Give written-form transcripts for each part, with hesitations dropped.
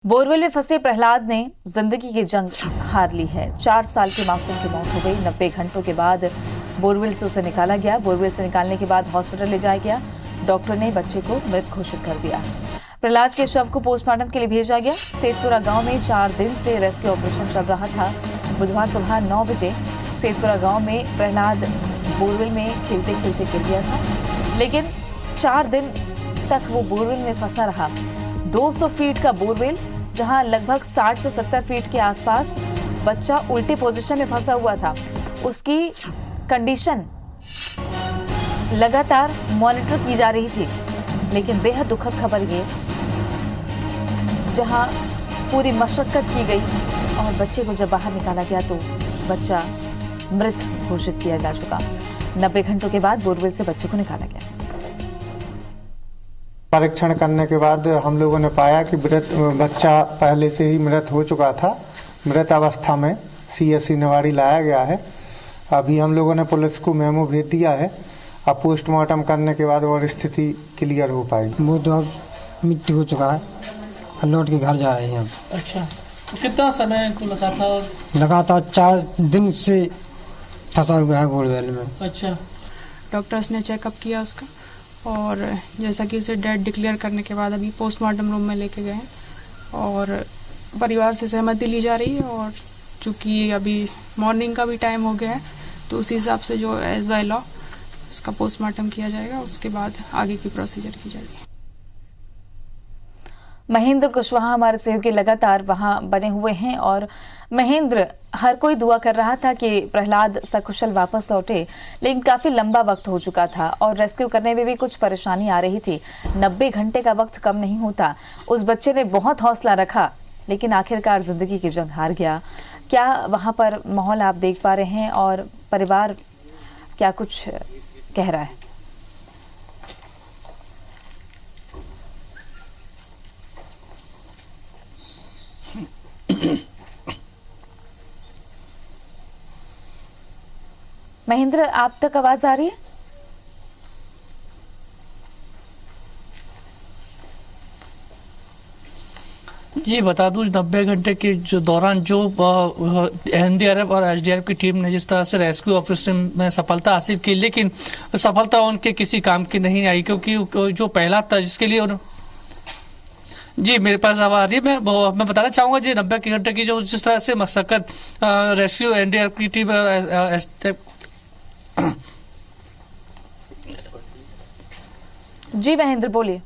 Borewell में फंसे प्रहलाद ने जिंदगी की जंग हार ली है। 4 साल के मासूम की मौत हो गई। 90 घंटों के बाद बोरवेल से उसे निकाला गया। बोरवेल से निकालने के बाद हॉस्पिटल ले जाया गया। डॉक्टर ने बच्चे को मृत घोषित कर दिया। प्रहलाद के शव को पोस्टमार्टम के लिए भेजा गया। सेतपुरा गांव में 4 दिन से रेस्क्यू ऑपरेशन चल रहा था। बुधवार सुबह 9 बजे सेतपुरा गांव में प्रहलाद बोरवेल में खेलते खेलते गिर गया था, लेकिन 4 दिन तक वो बोरवेल में फंसा रहा। 200 फीट का बोरवेल, जहां लगभग 60 से 70 फीट के आसपास बच्चा उल्टे पोजीशन में फंसा हुआ था। उसकी कंडीशन लगातार मॉनिटर की जा रही थी, लेकिन बेहद दुखद खबर ये, जहां पूरी मशक्कत की गई और बच्चे को जब बाहर निकाला गया तो बच्चा मृत घोषित किया जा चुका। 90 घंटों के बाद बोरवेल से बच्चे को निकाला गया। परीक्षण करने के बाद हम लोगों ने पाया कि बच्चा पहले से ही मृत हो चुका था। मृत अवस्था में सीएससी निवाड़ी लाया गया है। अभी हम लोगों ने पुलिस को मेमो भेज दिया है। अब पोस्टमार्टम करने के बाद और स्थिति क्लियर हो पाएगी। वो तो अब मृत्यु हो चुका है, लौट के घर जा रहे हैं अब। अच्छा, तो कितना समय को लगा था? लगातार 4 दिन से फंसा हुआ है बोरवेल में। अच्छा, डॉक्टर्स ने चेकअप किया उसका, और जैसा कि उसे डेड डिक्लेयर करने के बाद अभी पोस्टमार्टम रूम में लेके गए और परिवार से सहमति ली जा रही है। और चूँकि अभी मॉर्निंग का भी टाइम हो गया है, तो उसी हिसाब से जो एज बाय लॉ उसका पोस्टमार्टम किया जाएगा। उसके बाद आगे की प्रोसीजर की जाएगी। महेंद्र कुशवाहा हमारे सहयोगी लगातार वहां बने हुए हैं, और महेंद्र, हर कोई दुआ कर रहा था कि प्रहलाद सकुशल वापस लौटे, लेकिन काफी लंबा वक्त हो चुका था और रेस्क्यू करने में भी कुछ परेशानी आ रही थी। 90 घंटे का वक्त कम नहीं होता। उस बच्चे ने बहुत हौसला रखा, लेकिन आखिरकार जिंदगी की जंग हार गया। क्या वहां पर माहौल आप देख पा रहे हैं और परिवार क्या कुछ कह रहा है? महेंद्र, आप तक आवाज आ रही है? जी बता दूं, 90 घंटे के जो दौरान जो एनडीआरएफ और एसडीआरएफ की टीम ने जिस तरह से रेस्क्यू ऑपरेशन में सफलता हासिल की, लेकिन सफलता उनके किसी काम की नहीं आई, क्योंकि जो पहला था जिसके लिए जी मेरे पास आवाज आ रही है। मैं बताना चाहूंगा जी, 90 घंटे की जो जिस तरह से मशक्कत रेस्क्यू एनडीआरएफ की टीम और जी महेंद्र, बोलिए।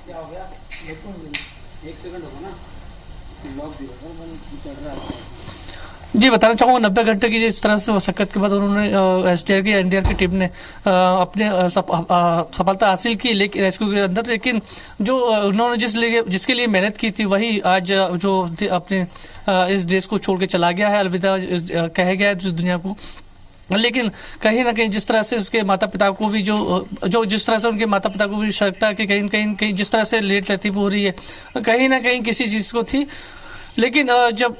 क्या हो गया? एक सेकंड होगा ना, लॉक दिया जी बताना चाहूंगा, 90 घंटे की जिस तरह से मशक्कत के बाद उन्होंने एसडीआर की एनडीआर की टीम ने अपने सफलता हासिल की लेकिन रेस्क्यू के अंदर, लेकिन जो उन्होंने जिसके लिए मेहनत की थी वही आज जो अपने इस देश को छोड़ के चला गया है, अलविदा कह गया है इस दुनिया को। लेकिन कहीं ना कहीं जिस तरह से इसके माता पिता को भी जो जिस तरह से उनके माता पिता को भी शक था कि कहीं जिस तरह से लेट लतीफ हो रही है, कहीं ना कहीं किसी चीज को थी। लेकिन जब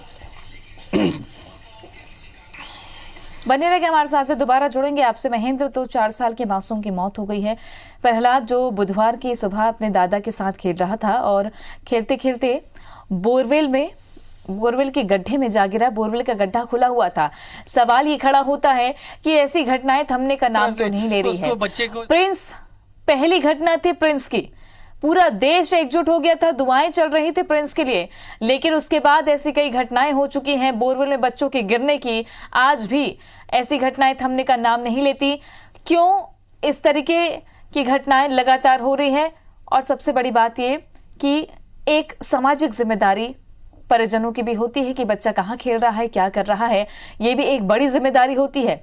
बने रहिए हमारे साथ में, दोबारा जुड़ेंगे आपसे। महेंद्र, तो 4 साल के मासूम की मौत हो गई है। प्रहलाद जो बुधवार की सुबह अपने दादा के साथ खेल रहा था और खेलते खेलते बोरवेल के गड्ढे में जा गिरा। बोरवेल का गड्ढा खुला हुआ था। सवाल ये खड़ा होता है कि ऐसी घटनाएं थमने का नाम तो नहीं ले रही है। प्रिंस, पहली घटना थी प्रिंस की, पूरा देश एकजुट हो गया था, दुआएं चल रही थी प्रिंस के लिए, लेकिन उसके बाद ऐसी कई घटनाएं हो चुकी हैं बोरवेल में बच्चों के गिरने की। आज भी ऐसी घटनाएं थमने का नाम नहीं लेती। क्यों इस तरीके की घटनाएं लगातार हो रही है? और सबसे बड़ी बात यह कि एक सामाजिक जिम्मेदारी परिजनों की भी होती है कि बच्चा कहाँ खेल रहा है, क्या कर रहा है, ये भी एक बड़ी जिम्मेदारी होती है।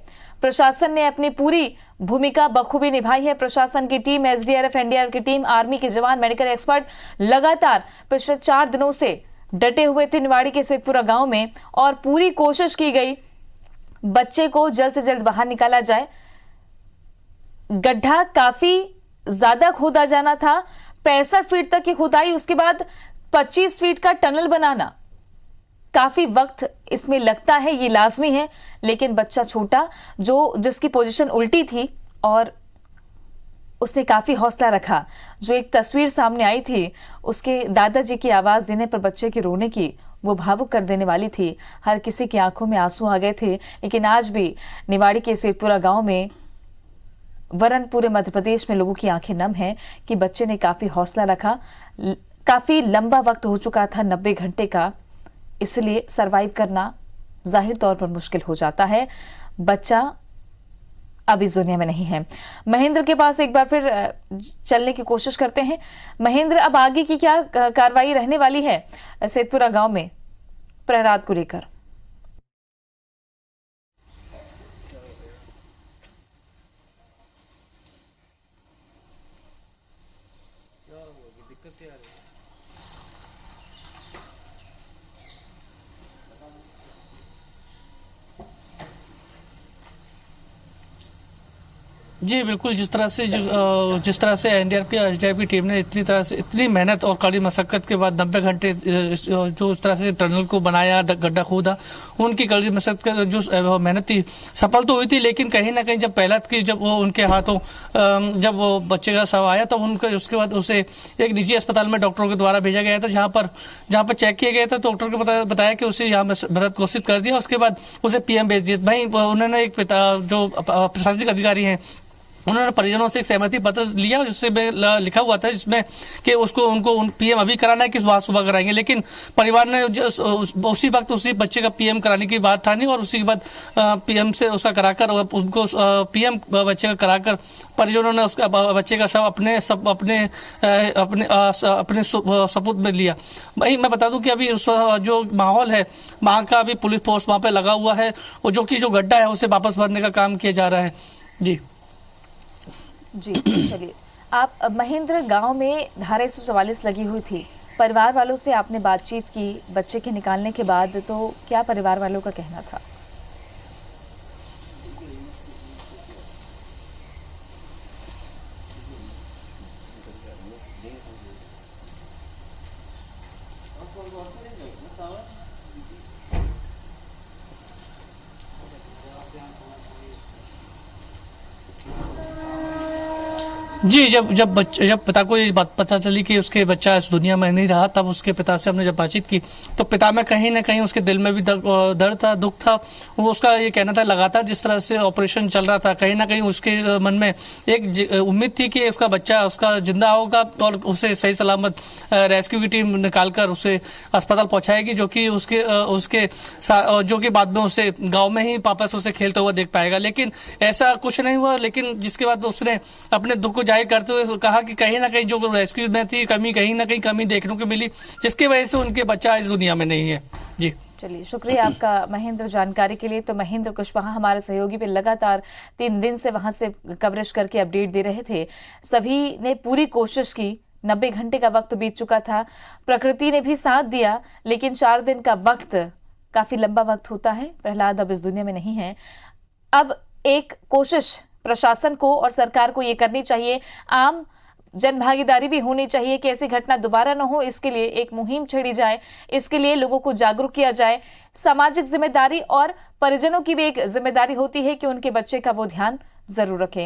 प्रशासन ने अपनी पूरी भूमिका बखूबी निभाई है। प्रशासन की टीम, एसडीआरएफ, एनडीआरएफ की टीम, आर्मी के जवान, मेडिकल एक्सपर्ट लगातार पिछले 4 दिनों से डटे हुए थे निवाड़ी के सेतपुरा गांव में, और पूरी कोशिश की गई बच्चे को जल्द से जल्द बाहर निकाला जाए। गड्ढा काफी ज्यादा खोदा जाना था, 65 फीट तक की खुदाई, उसके बाद 25 फीट का टनल बनाना, काफी वक्त इसमें लगता है, ये लाजमी है, लेकिन बच्चा छोटा जिसकी पोजीशन उल्टी थी और उसने काफी हौसला रखा। जो एक तस्वीर सामने आई थी उसके दादाजी की आवाज देने पर बच्चे के रोने की, वो भावुक कर देने वाली थी। हर किसी की आंखों में आंसू आ गए थे। लेकिन आज भी निवाड़ी के सेतपुरा गांव में, वरन पूरे मध्य प्रदेश में लोगों की आंखें नम हैं कि बच्चे ने काफी हौसला रखा। काफी लंबा वक्त हो चुका था, 90 घंटे का, इसलिए सरवाइव करना जाहिर तौर पर मुश्किल हो जाता है। बच्चा अब इस दुनिया में नहीं है। महेंद्र के पास एक बार फिर चलने की कोशिश करते हैं। महेंद्र, अब आगे की क्या कार्रवाई रहने वाली है सेतपुरा गांव में प्रहलाद को लेकर? जी बिल्कुल, जिस तरह से एनडीआरएफ की टीम ने इतनी मेहनत और कड़ी मशक्कत के बाद 90 घंटे जो इस तरह से टनल को बनाया, गड्ढा खोदा, उनकी कड़ी मशक्कत जो मेहनत थी सफल तो हुई थी, लेकिन कहीं ना कहीं जब पहलत की, जब वो उनके हाथों जब वो बच्चे का शव आया तो उसके बाद उसे एक निजी अस्पताल में डॉक्टरों के द्वारा भेजा गया था, जहां पर चेक किया गया था। तो डॉक्टर को बताया कि उसे यहाँ मृत घोषित कर दिया। उसके बाद उसे पीएम भेज दिया। भाई उन्होंने एक पिता जो प्रशासनिक अधिकारी हैं, उन्होंने परिजनों से एक सहमति पत्र लिया जिसमें लिखा हुआ था जिसमें कि उनको पीएम अभी कराना है कि सुबह कराएंगे, लेकिन परिवार ने उसी वक्त उसी बच्चे का पीएम कराने की बात ठानी और उसी के बाद पीएम से उसका कराकर उनको पीएम बच्चे का कराकर परिजनों ने उसका बच्चे का शव अपने सपुर्द में लिया। भाई मैं बता दूं कि अभी जो माहौल है वहां का, अभी पुलिस फोर्स वहां पे लगा हुआ है और जो गड्ढा है उसे वापस भरने का काम किया जा रहा है। जी चलिए, आप महेंद्र, गांव में धारा 144 लगी हुई थी, परिवार वालों से आपने बातचीत की बच्चे के निकालने के बाद, तो क्या परिवार वालों का कहना था? जी, जब पिता को ये बात पता चली कि उसके बच्चा इस दुनिया में नहीं रहा, तब उसके पिता से हमने जब बातचीत की तो पिता में कहीं ना कहीं उसके दिल में भी दर्द था, दुख था। वो उसका ये कहना था, लगातार जिस तरह से ऑपरेशन चल रहा था, कहीं ना कहीं उसके मन में एक उम्मीद थी कि उसका बच्चा उसका जिंदा होगा और उसे सही सलामत रेस्क्यू की टीम निकालकर उसे अस्पताल पहुंचाएगी, जो कि बाद में उसे गाँव में ही वापस उसे खेलते हुए देख पाएगा। लेकिन ऐसा कुछ नहीं हुआ। लेकिन जिसके बाद उसने अपने दुख को जाहिर करते हुए कहा कि कहीं ना कहीं जो रेस्क्यू में थी कहीं ना कहीं कमी देखने को मिली, जिसकी वजह से उनके बच्चा इस दुनिया में नहीं है। जी चलिए, शुक्रिया आपका महेंद्र जानकारी के लिए। तो महेंद्र कुशवाहा हमारे सहयोगी पे लगातार 3 दिन से वहां से कवरेज करके अपडेट दे रहे थे। सभी ने पूरी कोशिश की, 90 घंटे का वक्त बीत चुका था, प्रकृति ने भी साथ दिया, लेकिन 4 दिन का वक्त काफी लंबा वक्त होता है। प्रहलाद अब इस दुनिया में नहीं है। अब एक कोशिश प्रशासन को और सरकार को ये करनी चाहिए, आम जन भागीदारी भी होनी चाहिए कि ऐसी घटना दोबारा न हो। इसके लिए एक मुहिम छेड़ी जाए, इसके लिए लोगों को जागरूक किया जाए। सामाजिक जिम्मेदारी और परिजनों की भी एक जिम्मेदारी होती है कि उनके बच्चे का वो ध्यान जरूर रखें।